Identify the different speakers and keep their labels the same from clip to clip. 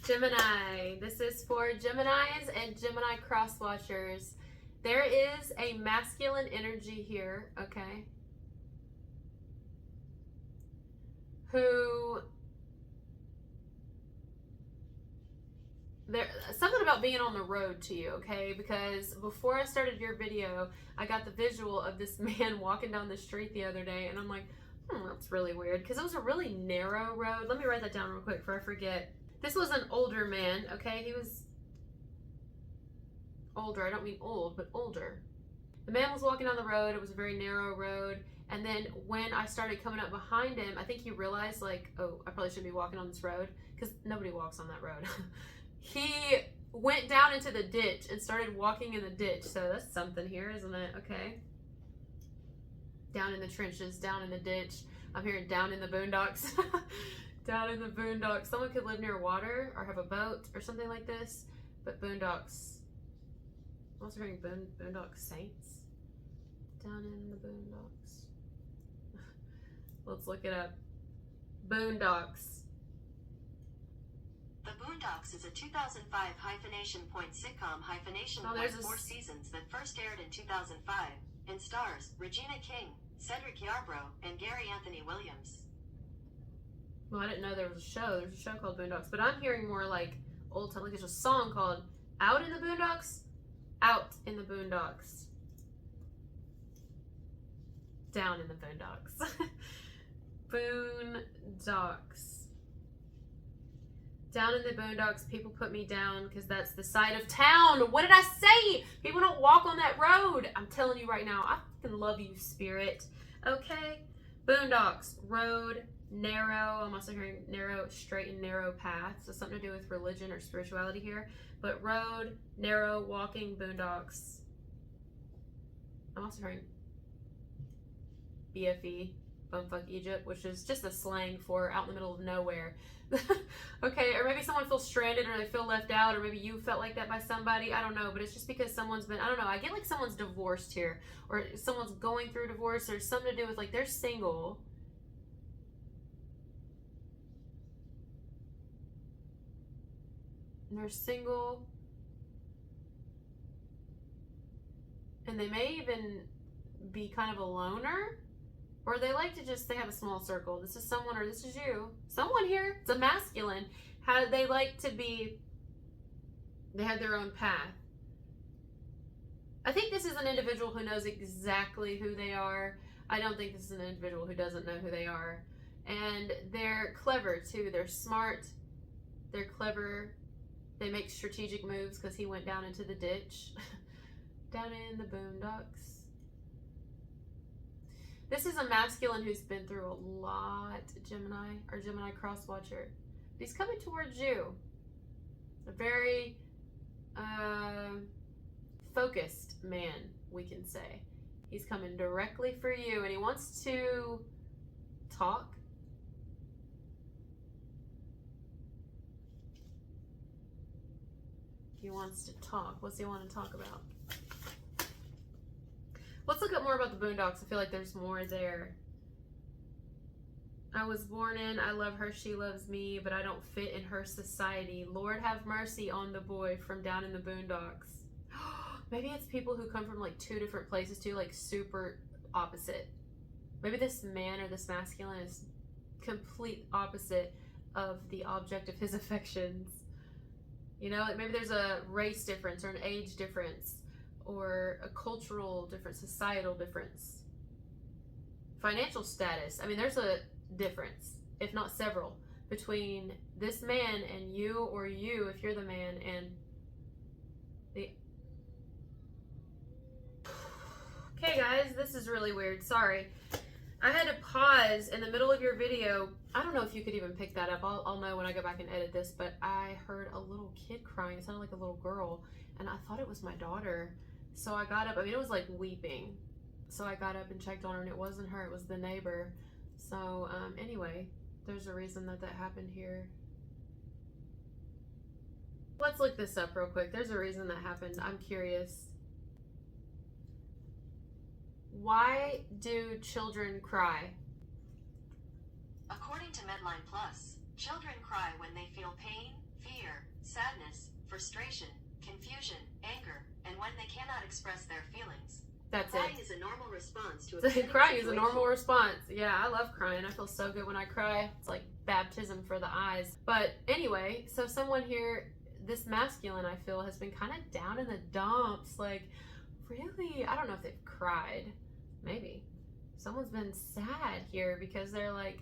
Speaker 1: Gemini. This is for Geminis and Gemini cross watchers. There is a masculine energy here, okay? Something about being on the road to you, okay? Because before I started your video, I got the visual of this man walking down the street the other day, and I'm like, that's really weird, because it was a really narrow road. Let me write that down real quick before I forget. This was an older man, okay? He was older. I don't mean old, but older. The man was walking down the road. It was a very narrow road. And then when I started coming up behind him, I think he realized, like, oh, I probably shouldn't be walking on this road, because nobody walks on that road. He went down into the ditch and started walking in the ditch. So that's something here, isn't it? Okay. Down in the trenches, down in the ditch. I'm hearing down in the boondocks. Down in the boondocks. Someone could live near water or have a boat or something like this. But boondocks. I'm also hearing boondock saints. Down in the boondocks. Let's look it up. Boondocks.
Speaker 2: The Boondocks is a 2005 hyphenation point sitcom hyphenation point 4 seasons that first aired in 2005 and stars Regina King, Cedric Yarbrough, and Gary Anthony Williams.
Speaker 1: Well, I didn't know there was a show. There's a show called Boondocks, but I'm hearing more like old time. Like there's a song called Out in the Boondocks, Out in the Boondocks, Down in the Boondocks. Boondocks. Down in the boondocks, people put me down because that's the side of town. What did I say? People don't walk on that road. I'm telling you right now, I fucking love you, spirit. Okay? Boondocks, road, narrow. I'm also hearing narrow, straight and narrow path. So something to do with religion or spirituality here. But road, narrow, walking, boondocks. I'm also hearing BFE, bumfuck Egypt, which is just a slang for out in the middle of nowhere. Okay, or maybe someone feels stranded or they feel left out, or maybe you felt like that by somebody. I don't know, but it's just because someone's been, I don't know, I get like someone's divorced here, or someone's going through divorce, or something to do with like they're single. And they're single. And they may even be kind of a loner. Or they like to just, they have a small circle. This is someone, or this is you. Someone here, it's a masculine. How they like to be, they have their own path. I think this is an individual who knows exactly who they are. I don't think this is an individual who doesn't know who they are. And they're clever too. They're smart. They're clever. They make strategic moves because he went down into the ditch. Down in the boondocks. This is a masculine who's been through a lot, Gemini, or Gemini cross-watcher. He's coming towards you. A very focused man, we can say. He's coming directly for you, and he wants to talk. He wants to talk. What's he want to talk about? Let's look up more about the boondocks. I feel like there's more there. I was born in, I love her, she loves me, but I don't fit in her society. Lord have mercy on the boy from down in the boondocks. Maybe it's people who come from like two different places too, like super opposite. Maybe this man or this masculine is complete opposite of the object of his affections. You know, maybe there's a race difference or an age difference, or a cultural difference, societal difference, financial status. I mean, there's a difference, if not several, between this man and you, or you, if you're the man, and the... Okay, guys, this is really weird. Sorry. I had to pause in the middle of your video. I don't know if you could even pick that up. I'll know when I go back and edit this, but I heard a little kid crying. It sounded like a little girl, and I thought it was my daughter. So I got up, I mean, it was like weeping. So I got up and checked on her, and it wasn't her, it was the neighbor. So anyway, there's a reason that happened here. Let's look this up real quick. There's a reason that happened. I'm curious. Why do children cry?
Speaker 2: According to Medline Plus, children cry when they feel pain, fear, frustration, confusion, anger, and when they cannot express their feelings.
Speaker 1: That's
Speaker 2: Crying
Speaker 1: it.
Speaker 2: is a normal response to a
Speaker 1: Crying is a normal response. Yeah, I love crying. I feel so good when I cry. It's like baptism for the eyes. But anyway, so someone here, this masculine, I feel, has been kind of down in the dumps. Like, really? I don't know if they've cried. Maybe. Someone's been sad here because they're like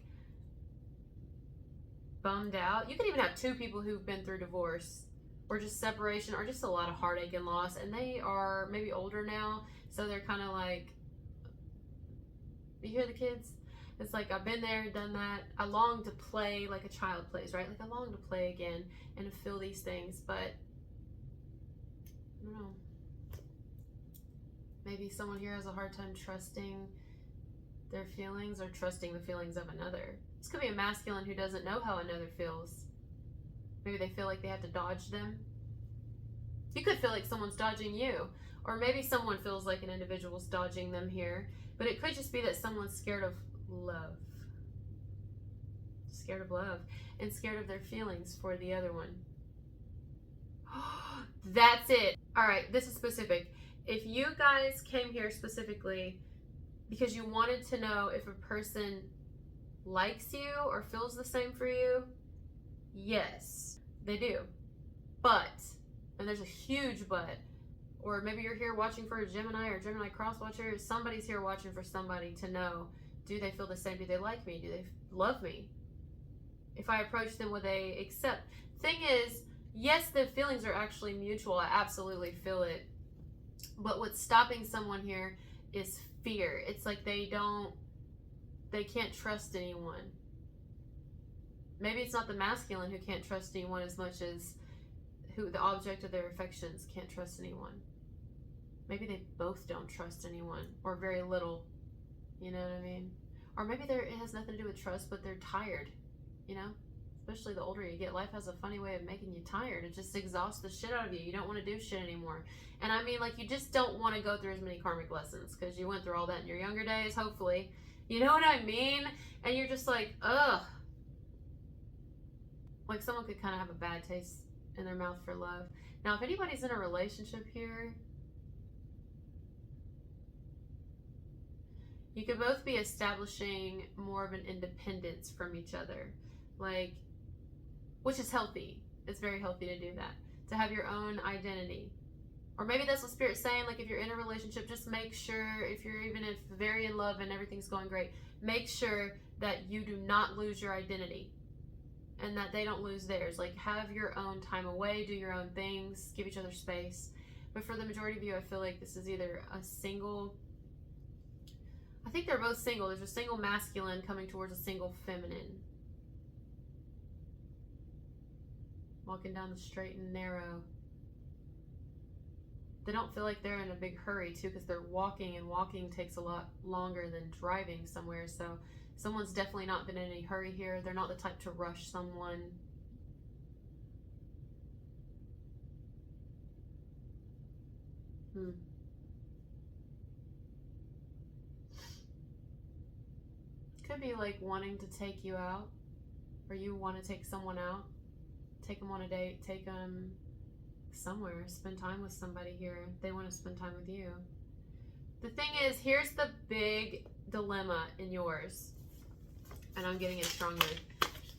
Speaker 1: bummed out. You could even have two people who've been through divorce or just separation or just a lot of heartache and loss, and they are maybe older now, so they're kind of like, you hear the kids? It's like, I've been there, done that. I long to play like a child plays, right? Like, I long to play again and to feel these things, but I don't know. Maybe someone here has a hard time trusting their feelings or trusting the feelings of another. This could be a masculine who doesn't know how another feels. Maybe they feel like they have to dodge them. You could feel like someone's dodging you, or maybe someone feels like an individual's dodging them here, but it could just be that someone's scared of love. Scared of love and scared of their feelings for the other one. That's it. All right, this is specific. If you guys came here specifically because you wanted to know if a person likes you or feels the same for you, yes, they do. But, and there's a huge but, or maybe you're here watching for a Gemini or Gemini cross watcher, somebody's here watching for somebody to know, do they feel the same? Do they like me? Do they love me? If I approach them, will they accept? Thing is, yes, the feelings are actually mutual. I absolutely feel it. But what's stopping someone here is fear. It's like they can't trust anyone. Maybe it's not the masculine who can't trust anyone as much as who the object of their affections can't trust anyone. Maybe they both don't trust anyone, or very little. You know what I mean? Or maybe it has nothing to do with trust, but they're tired. You know? Especially the older you get, life has a funny way of making you tired. It just exhausts the shit out of you. You don't want to do shit anymore. And I mean, like, you just don't want to go through as many karmic lessons because you went through all that in your younger days, hopefully. You know what I mean? And you're just like, ugh. Like, someone could kind of have a bad taste in their mouth for love. Now, if anybody's in a relationship here, you could both be establishing more of an independence from each other. Like, which is healthy. It's very healthy to do that. To have your own identity. Or maybe that's what Spirit's saying. Like, if you're in a relationship, just make sure, if very in love and everything's going great, make sure that you do not lose your identity. And that they don't lose theirs. Like, have your own time away, do your own things, give each other space. But for the majority of you, I feel like this is either a single, I think they're both single. There's a single masculine coming towards a single feminine. Walking down the straight and narrow. They don't feel like they're in a big hurry too, because they're walking, and walking takes a lot longer than driving somewhere. So someone's definitely not been in any hurry here. They're not the type to rush someone. Could be like wanting to take you out, or you want to take someone out. Take them on a date, take them somewhere, spend time with somebody here. They want to spend time with you. The thing is, here's the big dilemma in yours, and I'm getting it strongly.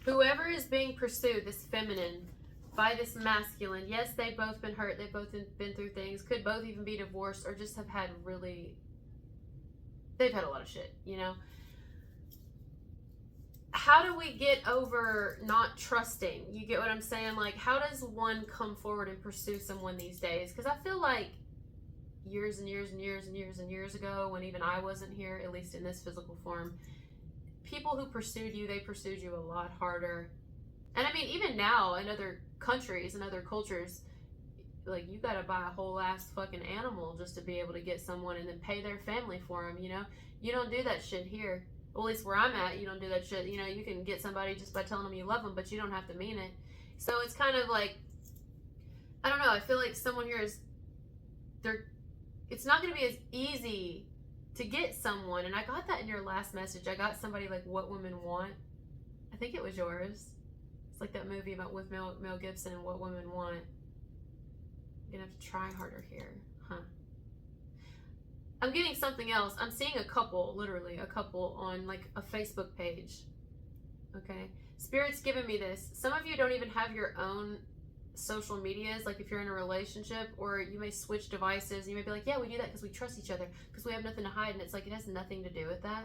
Speaker 1: Whoever is being pursued, this feminine, by this masculine, yes, they've both been hurt, they've both been through things, could both even be divorced, or just have had they've had a lot of shit, you know? How do we get over not trusting? You get what I'm saying? Like, how does one come forward and pursue someone these days? Because I feel like years and years and years and years and years ago, when even I wasn't here, at least in this physical form, people who pursued you, they pursued you a lot harder. And I mean, even now in other countries and other cultures, like, you gotta buy a whole ass fucking animal just to be able to get someone and then pay their family for them, you know? You don't do that shit here. Well, at least where I'm at, you don't do that shit. You know, you can get somebody just by telling them you love them, but you don't have to mean it. So it's kind of like, I don't know, I feel like someone here it's not going to be as easy to get someone. And I got that in your last message. I got somebody like, what women want. I think it was yours. It's like that movie about with Mel Gibson and What Women Want. You're gonna have to try harder here, huh? I'm getting something else. I'm seeing a couple, literally a couple on like a Facebook page. Okay, Spirit's giving me this. Some of you don't even have your own social medias, like if you're in a relationship, or you may switch devices. You may be like, yeah, we do that because we trust each other, because we have nothing to hide. And it's like, it has nothing to do with that.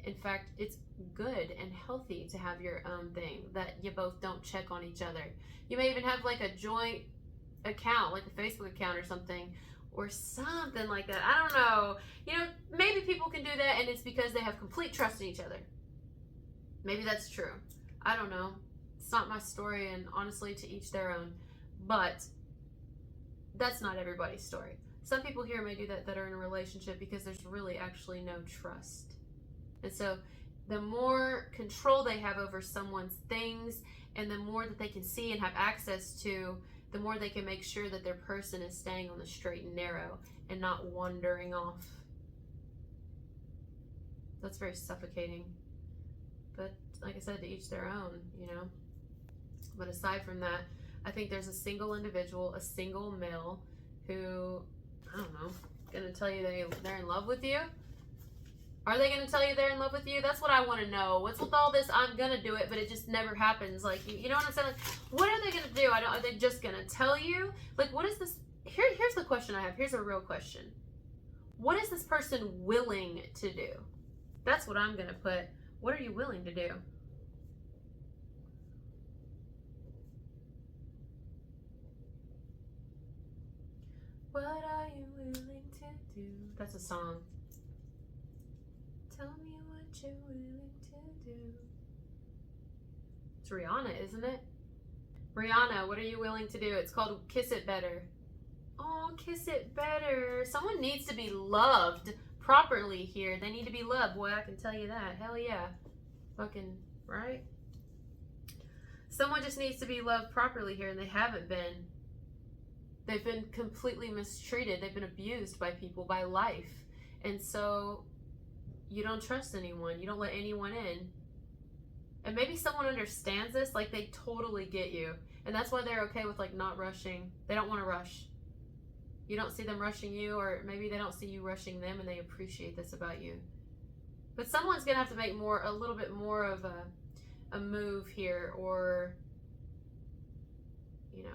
Speaker 1: In fact, it's good and healthy to have your own thing that you both don't check on each other. You may even have like a joint account, like a Facebook account or something like that. I don't know. You know, maybe people can do that and it's because they have complete trust in each other. Maybe that's true. I don't know. It's not my story, and honestly, to each their own. But that's not everybody's story. Some people here may do that are in a relationship because there's really actually no trust. And so the more control they have over someone's things, and the more that they can see and have access to, the more they can make sure that their person is staying on the straight and narrow and not wandering off. That's very suffocating. But like I said, to each their own, you know. But aside from that, I think there's a single individual, a single male, who, I don't know, gonna tell you they're in love with you. Are they gonna tell you they're in love with you? That's what I want to know. What's with all this, I'm gonna do it, but it just never happens? Like, you know what I'm saying? Like, what are they gonna do? Are they just gonna tell you? Like, what is this? Here's the question I have. Here's a real question. What is this person willing to do? That's what I'm gonna put. What are you willing to do? What are you willing to do? That's a song. Tell me what you're willing to do. It's Rihanna, isn't it? Rihanna, what are you willing to do? It's called Kiss It Better. Oh, Kiss It Better. Someone needs to be loved properly here. They need to be loved. Boy, I can tell you that. Hell yeah. Fucking, right? Someone just needs to be loved properly here, and they haven't been. They've been completely mistreated. They've been abused by people, by life. And so you don't trust anyone. You don't let anyone in. And maybe someone understands this, like they totally get you. And that's why they're okay with like not rushing. They don't want to rush. You don't see them rushing you, or maybe they don't see you rushing them, and they appreciate this about you. But someone's going to have to make a little bit more of a move here, or, you know,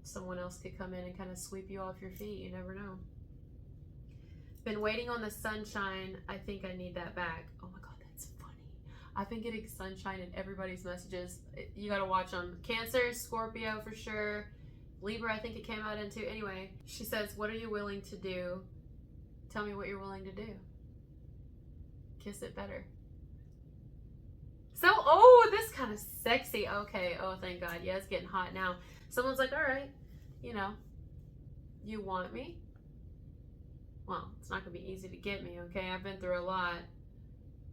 Speaker 1: someone else could come in and kind of sweep you off your feet. You never know. Been waiting on the sunshine. I think I need that back. Oh my God, that's funny. I've been getting sunshine in everybody's messages. You got to watch them. Cancer, Scorpio for sure. Libra, I think it came out into. Anyway, she says, what are you willing to do? Tell me what you're willing to do. Kiss it better. So, oh, this kind of sexy. Okay, oh, thank God. Yeah, it's getting hot now. Someone's like, all right, you know, you want me? Well, it's not going to be easy to get me, okay? I've been through a lot,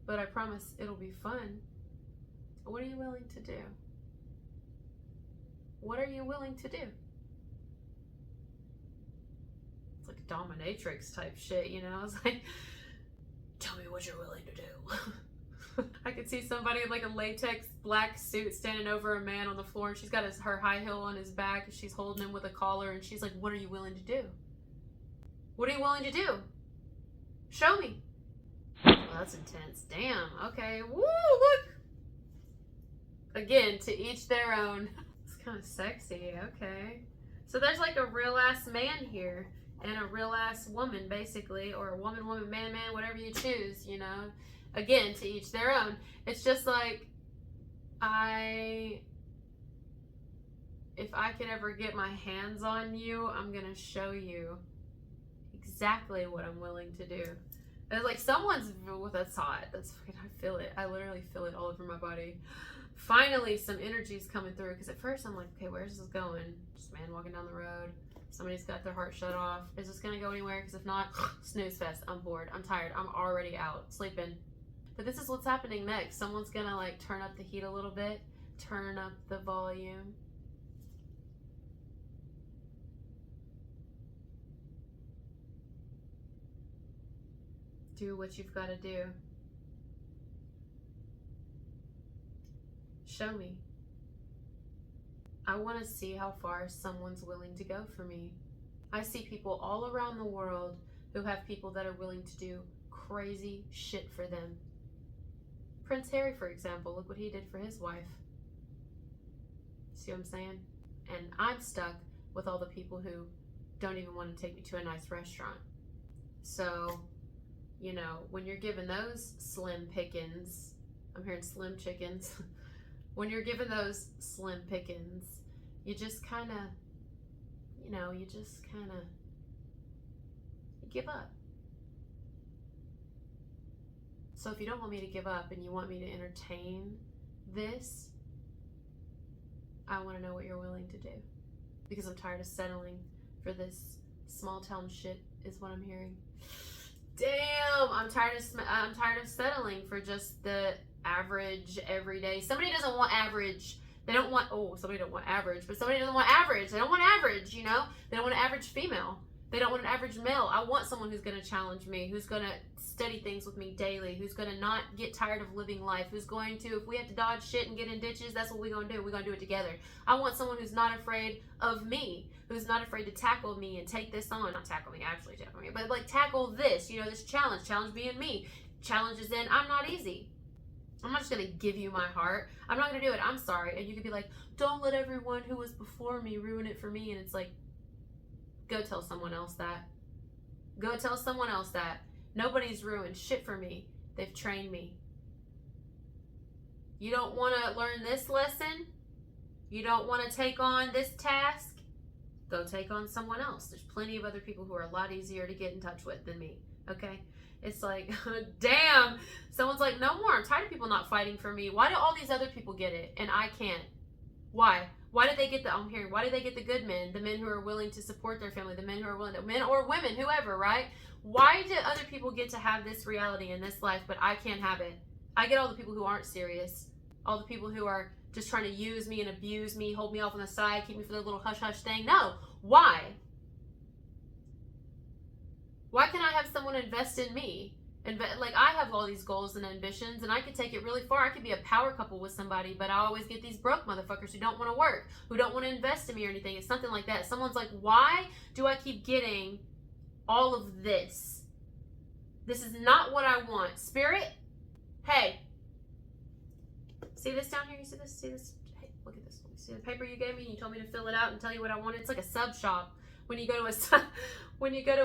Speaker 1: but I promise it'll be fun. What are you willing to do? What are you willing to do? It's like dominatrix type shit, you know? It's like, tell me what you're willing to do. I could see somebody in like a latex black suit standing over a man on the floor, and she's got her high heel on his back, and she's holding him with a collar, and she's like, what are you willing to do? What are you willing to do? Show me. Oh, that's intense. Damn. Okay. Woo, look. Again, to each their own. It's kind of sexy. Okay. So there's like a real ass man here, and a real ass woman, basically, or a woman, man, whatever you choose, you know. Again, to each their own. It's just like, if I could ever get my hands on you, I'm gonna show you exactly what I'm willing to do. And it's like someone's, well, that's hot. That's fucking, I feel it. I literally feel it all over my body. Finally, some energy's coming through, because at first I'm like, okay, where's this going? Just a man walking down the road. Somebody's got their heart shut off. Is this gonna go anywhere? Because if not, snooze fest. I'm bored. I'm tired. I'm already out sleeping. But this is what's happening next. Someone's gonna like turn up the heat a little bit, turn up the volume. Do what you've got to do. Show me. I want to see how far someone's willing to go for me. I see people all around the world who have people that are willing to do crazy shit for them. Prince Harry, for example, look what he did for his wife. See what I'm saying? And I'm stuck with all the people who don't even want to take me to a nice restaurant. So, you know, when you're given those slim pickings, I'm hearing slim chickens. When you're given those slim pickings, you just kind of, you know, you give up. So if you don't want me to give up and you want me to entertain this, I want to know what you're willing to do. Because I'm tired of settling for this small town shit is what I'm hearing. Damn, I'm tired of settling for just the average everyday. Somebody doesn't want average. They don't want, somebody don't want average, but somebody doesn't want average. They don't want average, you know? They don't want an average female. They don't want an average male. I want someone who's going to challenge me, who's going to study things with me daily, who's going to not get tired of living life, who's going to, if we have to dodge shit and get in ditches, that's what we're going to do. We're going to do it together. I want someone who's not afraid of me, who's not afraid to tackle me and take this on. Not tackle me, actually tackle me, but like tackle this, you know, this challenge being me. Challenges in, I'm not easy. I'm not just going to give you my heart. I'm not going to do it. I'm sorry. And you could be like, don't let everyone who was before me ruin it for me. And it's like, go tell someone else that. Go tell someone else that. Nobody's ruined shit for me. They've trained me. You don't want to learn this lesson? You don't want to take on this task? Go take on someone else. There's plenty of other people who are a lot easier to get in touch with than me. Okay? It's like, damn. Someone's like, no more. I'm tired of people not fighting for me. Why do all these other people get it and I can't? Why? Why did they get why did they get the good men, the men who are willing to support their family, the men who are willing to, men or women, whoever, right? Why did other people get to have this reality in this life, but I can't have it? I get all the people who aren't serious, all the people who are just trying to use me and abuse me, hold me off on the side, keep me for their little hush-hush thing. No. Why? Why can't I have someone invest in me? Like, I have all these goals and ambitions, and I could take it really far. I could be a power couple with somebody, but I always get these broke motherfuckers who don't want to work, who don't want to invest in me or anything. It's something like that. Someone's like, why do I keep getting all of this? This is not what I want. Spirit, hey. See this down here? You see this? See this? Hey, look at this. See the paper you gave me? You told me to fill it out and tell you what I wanted. It's like a sub shop. When you go to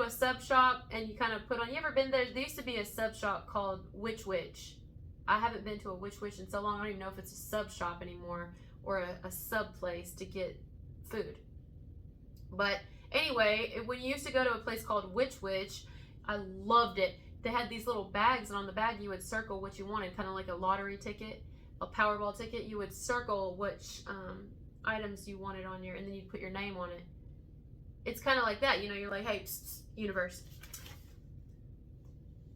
Speaker 1: a sub shop and you kind of put on, you ever been there? There used to be a sub shop called Witch. I haven't been to a Witch in so long. I don't even know if it's a sub shop anymore or a sub place to get food. But anyway, when you used to go to a place called Witch, I loved it. They had these little bags, and on the bag you would circle what you wanted, kind of like a lottery ticket, a Powerball ticket. You would circle which items you wanted on your, and then you'd put your name on it. It's kind of like that, you know, you're like, hey, universe.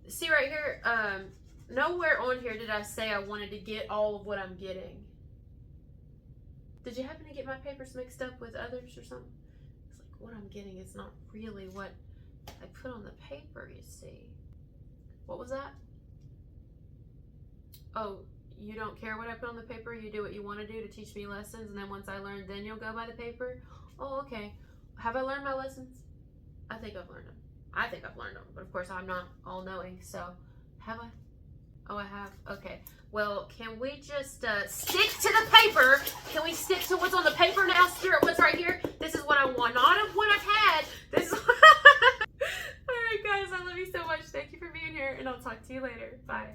Speaker 1: See right here, nowhere on here did I say I wanted to get all of what I'm getting. Did you happen to get my papers mixed up with others or something? It's like, what I'm getting is not really what I put on the paper, you see. What was that? Oh, you don't care what I put on the paper? You do what you want to do to teach me lessons, and then once I learn, then you'll go by the paper? Oh, okay. Have I learned my lessons? I think I've learned them. But of course I'm not all-knowing, so have I? Oh, I have. Okay. Well, can we just stick to the paper? Can we stick to what's on the paper now, Spirit? What's right here? This is what I want, not of what I've had. This is. All right, guys. I love you so much. Thank you for being here, and I'll talk to you later. Bye.